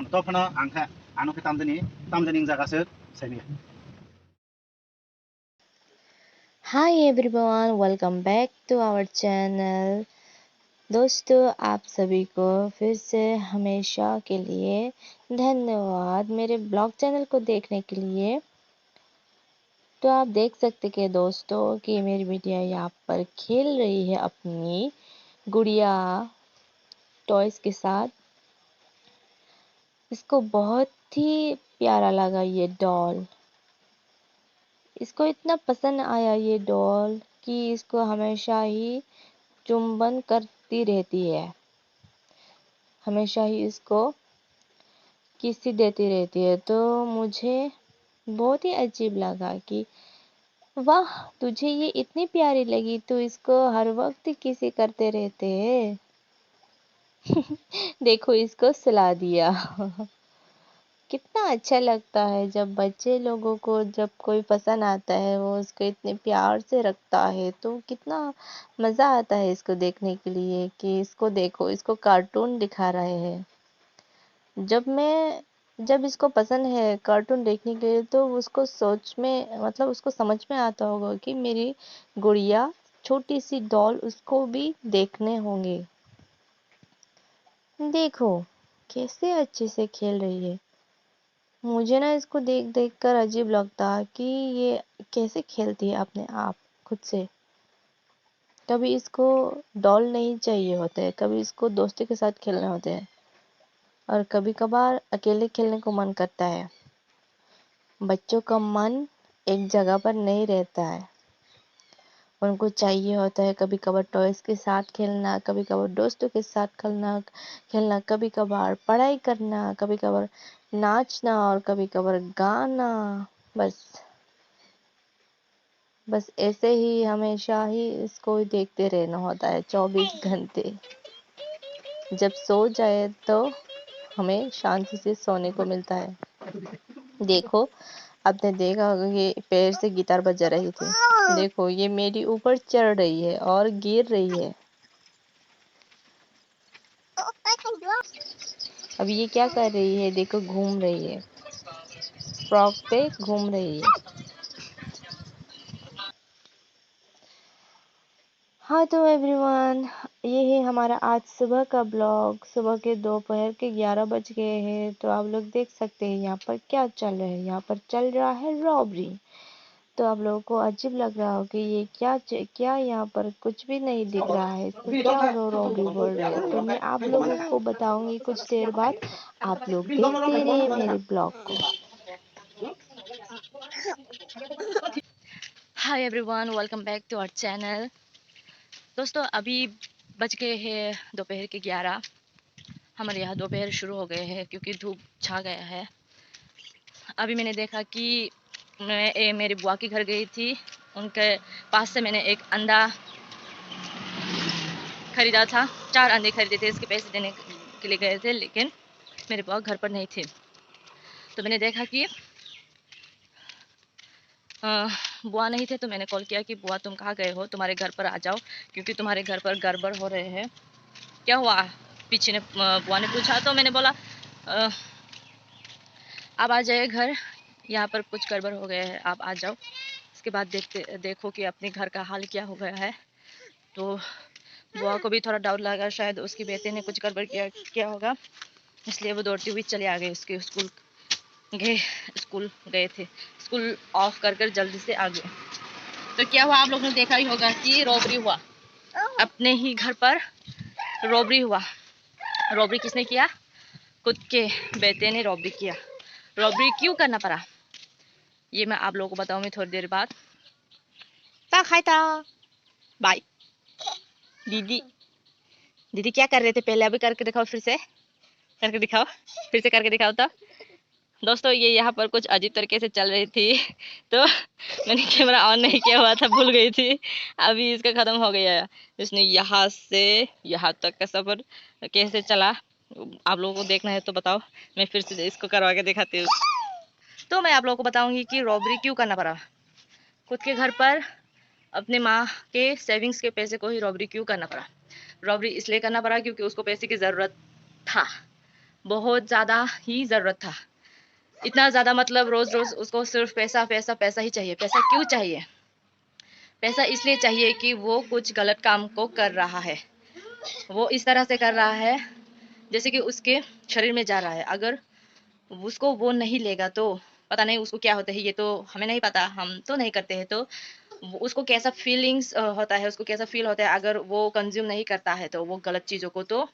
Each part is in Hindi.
Topana angka anu ke tamdani jagasuk seni. Hi everyone, welcome back to our channel. दोस्तों, आप सभी को फिर से हमेशा के लिए धन्यवाद मेरे ब्लॉग चैनल को देखने के लिए। तो आप देख सकते कि दोस्तों कि मेरी बिटिया यहाँ पर खेल रही है अपनी गुड़िया टॉयज के साथ। इसको बहुत ही प्यारा लगा ये डॉल। इसको इतना पसंद आया ये डॉल कि इसको हमेशा ही चुंबन करती रहती है, हमेशा ही इसको किसी देती रहती है। तो मुझे बहुत ही अजीब लगा कि वाह, तुझे ये इतनी प्यारी लगी, तो इसको हर वक्त किसी करते रहते हैं। देखो, इसको सुला दिया। कितना अच्छा लगता है जब बच्चे लोगों को जब कोई पसंद आता है, वो उसको इतने प्यार से रखता है, तो कितना मज़ा आता है इसको देखने के लिए कि इसको देखो, इसको कार्टून दिखा रहे हैं। जब इसको पसंद है कार्टून देखने के लिए, तो उसको सोच में मतलब उसको समझ में आता होगा कि मेरी गुड़िया छोटी सी डॉल उसको भी देखने होंगे। देखो कैसे अच्छे से खेल रही है। मुझे ना इसको देख देख कर अजीब लगता है कि ये कैसे खेलती है अपने आप खुद से। कभी इसको डॉल नहीं चाहिए होते हैं, कभी इसको दोस्तों के साथ खेलने होते हैं, और कभी कभार अकेले खेलने को मन करता है। बच्चों का मन एक जगह पर नहीं रहता है, उनको चाहिए होता है कभी कभार टॉयज के साथ खेलना, कभी कभार दोस्तों के साथ खेलना, कभी कभार पढ़ाई करना, कभी कभार नाचना और कभी कभार गाना। बस बस ऐसे ही हमेशा ही इसको देखते रहना होता है 24 घंटे। जब सो जाए तो हमें शांति से सोने को मिलता है। देखो, आपने देखा होगा कि पैर से गिटार बजा रही थी। देखो, ये मेरी ऊपर चढ़ रही है और गिर रही है। अब ये क्या कर रही है? देखो, घूम रही है, फ्रॉक पे घूम रही है। हाँ, तो एवरीवन, ये है हमारा आज सुबह का ब्लॉग। सुबह के दोपहर के 11 बज गए हैं। तो आप लोग देख सकते हैं यहाँ पर क्या चल रहा है। यहाँ पर चल रहा है रॉबरी। तो आप लोगों को अजीब लग रहा हो कि ये क्या यहाँ पर कुछ भी नहीं दिख रहा है, इसको क्या रॉबरी बोल रहे हैं। तो मैं आप लोगों को बताऊंगी कुछ देर बाद। आप लोग देखते रहे मेरे ब्लॉग को। Hi everyone, welcome back to our channel. दोस्तों, अभी बज गए हैं दोपहर के 11। हमारे यहाँ दोपहर शुरू हो गए हैं क्योंकि धूप छा गया है। अभी मैंने देखा कि मैं मेरी बुआ के घर गई थी, उनके पास से मैंने एक अंडा खरीदा था। 4 अंडे खरीदे थे, इसके पैसे देने के लिए गए थे, लेकिन मेरे बुआ घर पर नहीं थे। तो मैंने देखा कि बुआ नहीं थे, तो मैंने कॉल किया कि बुआ तुम कहाँ गए हो, तुम्हारे घर पर आ जाओ, क्योंकि तुम्हारे घर पर गड़बड़ हो रहे हैं। क्या हुआ? पीछे ने बुआ ने पूछा, तो मैंने बोला आप आ जाइए घर, यहाँ पर कुछ गड़बड़ हो गया है, आप आ जाओ। इसके बाद देखो कि अपने घर का हाल क्या हो गया है। तो बुआ को भी थोड़ा डाउट लगा, शायद उसकी बेटे ने कुछ गड़बड़ किया होगा, इसलिए वो दौड़ती हुई चले आ गए। उसके स्कूल गए थे, स्कूल ऑफ कर जल्दी से आ गए। तो क्या हुआ, आप लोगों ने देखा ही होगा कि रॉबरी हुआ, अपने ही घर पर रॉबरी हुआ। रॉबरी किसने किया? खुद के बेटे ने रॉबरी किया। रॉबरी क्यों करना पड़ा, ये मैं आप लोगों को बताऊंगी थोड़ी देर बाद। बाय। दीदी दीदी क्या कर रहे थे पहले? अभी करके दिखाओ, फिर से करके दिखाओ, फिर से करके दिखाओ। तो दोस्तों, ये यहाँ पर कुछ अजीब तरीके से चल रही थी, तो मैंने कैमरा ऑन नहीं किया हुआ था, भूल गई थी। अभी इसका ख़त्म हो गया है। इसने यहाँ से यहाँ तक का सफ़र कैसे चला, आप लोगों को देखना है तो बताओ, मैं फिर से इसको करवा के दिखाती हूँ। तो मैं आप लोगों को बताऊंगी कि रॉबरी क्यों करना पड़ा। खुद के घर पर अपने माँ के सेविंग्स के पैसे को ही रॉबरी क्यों करना पड़ा। रॉबरी इसलिए करना पड़ा क्योंकि उसको पैसे की ज़रूरत था, बहुत ज़्यादा ही ज़रूरत था। इतना ज़्यादा मतलब रोज़ रोज़ उसको सिर्फ पैसा पैसा पैसा ही चाहिए। पैसा क्यों चाहिए? पैसा इसलिए चाहिए कि वो कुछ गलत काम को कर रहा है। वो इस तरह से कर रहा है जैसे कि उसके शरीर में जा रहा है। अगर उसको वो नहीं लेगा तो पता नहीं उसको क्या होता है, ये तो हमें नहीं पता, हम तो नहीं करते हैं। तो उसको कैसा फीलिंग्स होता है, उसको कैसा फील होता है अगर वो कंज्यूम नहीं करता है तो वो गलत चीज़ों को। तो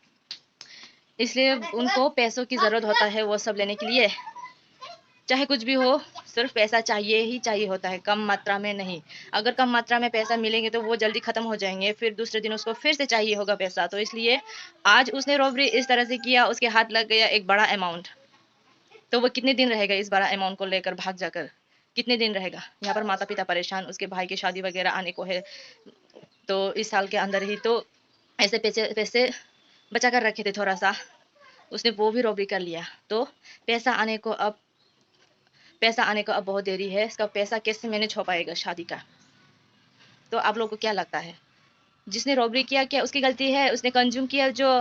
इसलिए उनको पैसों की ज़रूरत होता है वो सब लेने के लिए। चाहे कुछ भी हो, सिर्फ पैसा चाहिए ही चाहिए होता है, कम मात्रा में नहीं। अगर कम मात्रा में पैसा मिलेंगे तो वो जल्दी ख़त्म हो जाएंगे, फिर दूसरे दिन उसको फिर से चाहिए होगा पैसा। तो इसलिए आज उसने रॉबरी इस तरह से किया, उसके हाथ लग गया एक बड़ा अमाउंट। तो वो कितने दिन रहेगा इस बड़ा अमाउंट को लेकर भाग जाकर? कितने दिन रहेगा? यहाँ पर माता पिता परेशान, उसके भाई की शादी वगैरह आने को है, तो इस साल के अंदर ही तो ऐसे पैसे पैसे बचा कर रखे थे थोड़ा सा, उसने वो भी रॉबरी कर लिया। तो पैसा आने को अब पैसा आने को अब बहुत देरी है। इसका पैसा कैसे मैनेज हो पाएगा शादी का? तो आप लोगों को क्या लगता है? जिसने रॉबरी किया क्या उसकी गलती है? उसने कंज्यूम किया जो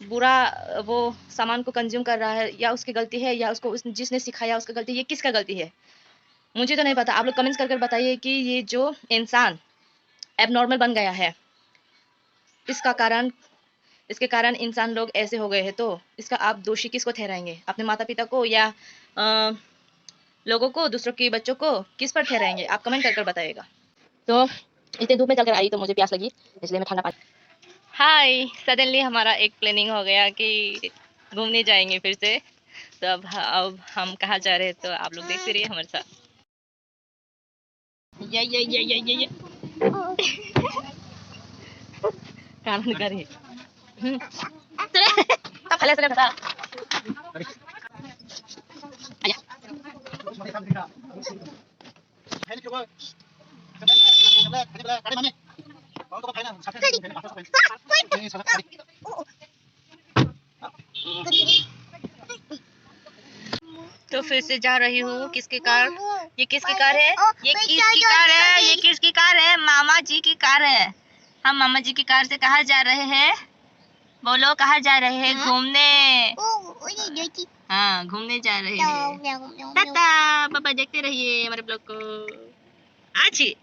बुरा वो सामान को कंज्यूम कर रहा है, या उसकी गलती है, या उसको जिसने सिखाया उसका गलती? ये किसका गलती है? मुझे तो नहीं पता। आप लोग कमेंट्स कर बताइए कि ये जो इंसान एबनॉर्मल बन गया है, इसका कारण इसके कारण इंसान लोग ऐसे हो गए हैं, तो इसका आप दोषी किसको ठहराएंगे? अपने माता पिता को, या अ, लोगों को, दूसरों के बच्चों को? किस पर ठहराएंगे? आप कमेंट कर बताइएगा। तो इतने धूप में चलकर आई तो मुझे प्यास लगी, इसलिए मैं ठंडा पानी। हाय, सडनली हमारा एक प्लानिंग हो गया कि घूमने जाएंगे फिर से। तो अब हम कहाँ जा रहे हैं तो आप लोग देखते रहिए हमारे साथ। ये कानून करे तब फले से बता। तो फिर से जा रही हूँ। किसकी कार? ये किसकी कार है? ये किसकी कार है? ये किसकी कार है? मामा जी की कार है। हम मामा जी की कार से कहाँ जा रहे हैं? बोलो, कहाँ जा रहे हैं? घूमने। हाँ, घूमने जा रहे हैं। टाटा, बाबा, देखते रहिए हमारे ब्लॉग को। आची।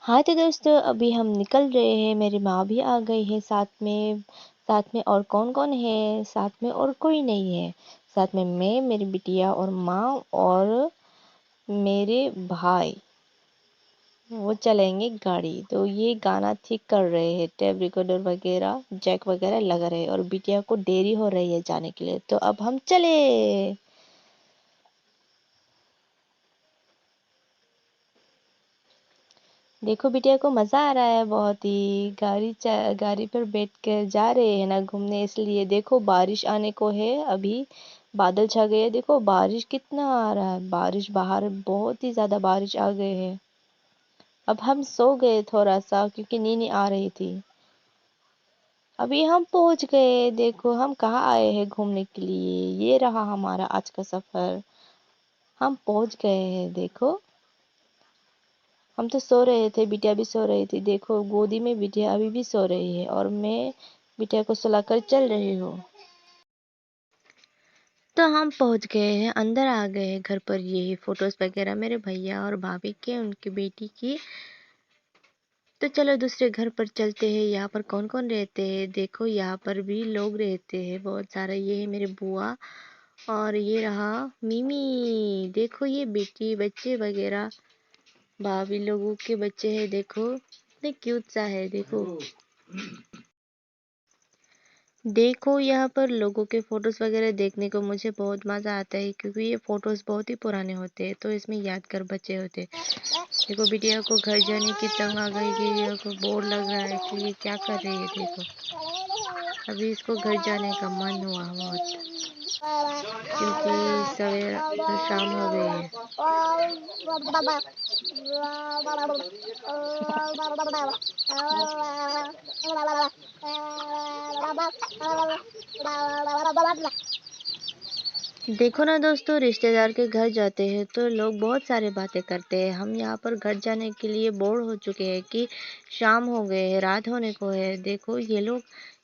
हाँ तो दोस्तों अभी हम निकल रहे हैं, मेरी माँ भी आ गई है साथ में और कौन कौन है साथ में? और कोई नहीं है साथ में, मैं, मेरी बिटिया और माँ और मेरे भाई। वो चलेंगे गाड़ी। तो ये गाना ठीक कर रहे हैं, टेप रिकॉर्डर वगैरह जैक वगैरह लगा रहे हैं, और बिटिया को देरी हो रही है जाने के लिए, तो अब हम चले। देखो बिटिया को मजा आ रहा है बहुत ही, गाड़ी पर बैठ कर जा रहे हैं ना घूमने, इसलिए देखो बारिश आने को है अभी। बादल छा गए, देखो बारिश कितना आ रहा है, बारिश बाहर बहुत ही ज्यादा बारिश आ गए है। अब हम सो गए थोड़ा सा क्योंकि नींद आ रही थी। अभी हम पहुंच गए, देखो हम कहाँ आए हैं घूमने के लिए। ये रहा हमारा आज का सफर, हम पहुंच गए हैं। देखो हम तो सो रहे थे, बिटिया भी सो रही थी, देखो गोदी में बिटिया अभी भी सो रही है और मैं बिटिया को सुलाकर चल रही हूँ। तो हम पहुंच गए हैं, अंदर आ गए हैं घर पर। ये फोटोज वगैरह मेरे भैया और भाभी के, उनकी बेटी की। तो चलो दूसरे घर पर चलते हैं। यहाँ पर कौन कौन रहते हैं? देखो यहाँ पर भी लोग रहते हैं बहुत सारा। ये है मेरे बुआ, और ये रहा मिमी। देखो ये बेटी बच्चे वगैरह भाभी लोगों के बच्चे हैं, देखो कितने क्यूट सा है। देखो यहाँ पर लोगों के फोटोज वगैरह देखने को मुझे बहुत मजा आता है, क्योंकि ये फोटोज बहुत ही पुराने होते हैं तो इसमें यादगार बचे होते हैं। देखो बिटिया को घर जाने की तंग आ गई, बिटिया को बोर लग रहा है कि ये क्या कर रही है। देखो अभी इसको घर जाने का मन हुआ बहुत, क्योंकि सवेर शाम हो गई है। देखो ना दोस्तों, रिश्तेदार के घर जाते हैं तो लोग बहुत सारे बातें करते हैं। हम यहाँ पर घर जाने के लिए बोर हो चुके हैं कि शाम हो गए है, रात होने को है। देखो ये लोग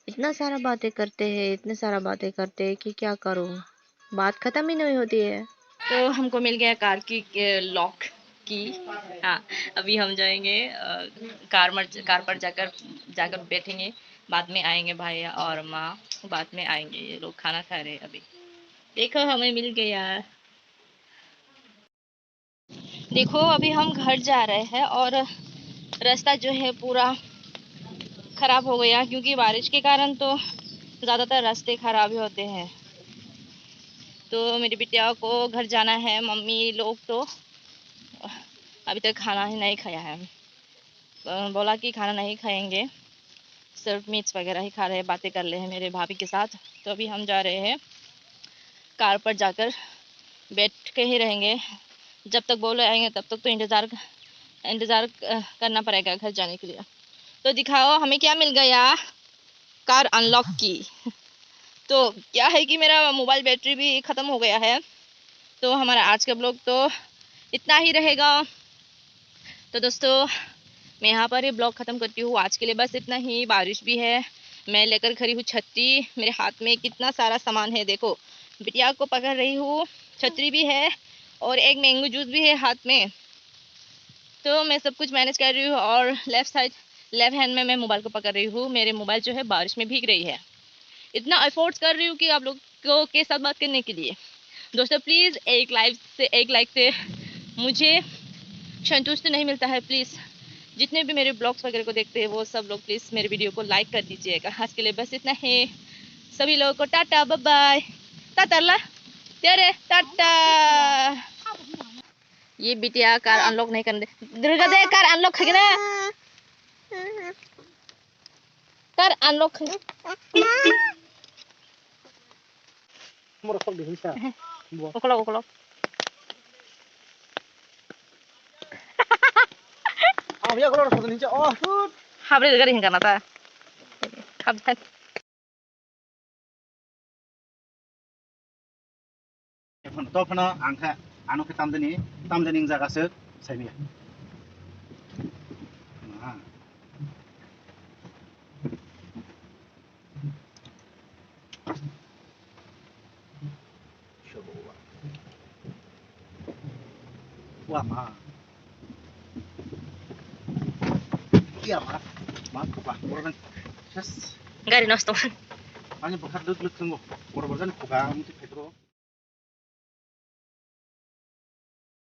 इतना सारा बातें करते हैं, इतने सारा बातें करते हैं कि क्या करूं, बात खत्म ही नहीं होती है। तो हमको मिल गया कार की लॉक की। हाँ, अभी हम जाएंगे कार पर जाकर जाकर बैठेंगे। बाद में आएंगे भाई और माँ, बाद में आएंगे। ये लोग खाना खा रहे हैं अभी। देखो हमें मिल गया। देखो अभी हम घर जा रहे हैं और रास्ता जो है पूरा खराब हो गया, क्योंकि बारिश के कारण तो ज़्यादातर रास्ते खराब ही होते हैं। तो मेरी बिटिया को घर जाना है। मम्मी लोग तो अभी तक खाना ही नहीं खाया है। बोला कि खाना नहीं खाएंगे, सिर्फ मीट्स वगैरह ही खा रहे हैं, बातें कर रहे हैं मेरे भाभी के साथ। तो अभी हम जा रहे हैं, कार पर जाकर बैठ के ही रहेंगे। जब तक बोले आएंगे तब तक तो इंतज़ार करना पड़ेगा घर जाने के लिए। तो दिखाओ हमें क्या मिल गया। कार अनलॉक की। तो क्या है कि मेरा मोबाइल बैटरी भी ख़त्म हो गया है। तो हमारा आज का ब्लॉग तो इतना ही रहेगा। तो दोस्तों मैं यहाँ पर ही ब्लॉग ख़त्म करती हूँ आज के लिए। बस इतना ही। बारिश भी है, मैं लेकर खड़ी हूँ छतरी। मेरे हाथ में कितना सारा सामान है, देखो। बिटिया को पकड़ रही हूँ, छतरी भी है और एक मैंगो जूस भी है हाथ में। तो मैं सब कुछ मैनेज कर रही हूँ और लेफ्ट हैंड में मैं मोबाइल को पकड़ रही हूँ। मेरे मोबाइल जो है बारिश में भीग रही है। इतना एफर्ट्स कर रही हूँ कि आप लोग के साथ बात करने के लिए। दोस्तों प्लीज़ एक लाइक से मुझे संतुष्टि नहीं मिलता है। प्लीज़ जितने भी मेरे ब्लॉग्स वगैरह को देखते हैं वो सब लोग प्लीज़ मेरे वीडियो को लाइक कर दीजिएगा। आज के लिए बस इतना ही। सभी लोगों को टाटा, बाय बाय। टाटा तेरे टाटा। ये बिटिया कार अनलॉक नहीं करने दुर्गा दे। कार अनलॉक है ना, कार अनलॉक है। ओकलो भैया को नीचे हाबरे देगा नहीं करना था। Topana angka anu ke tamdani jaga se sabi. Wah ma. Iya ma kupa. Orang गाड़ी नष्ट। hanya bakar dulu tunggu. Orang-orang kupa mesti petro.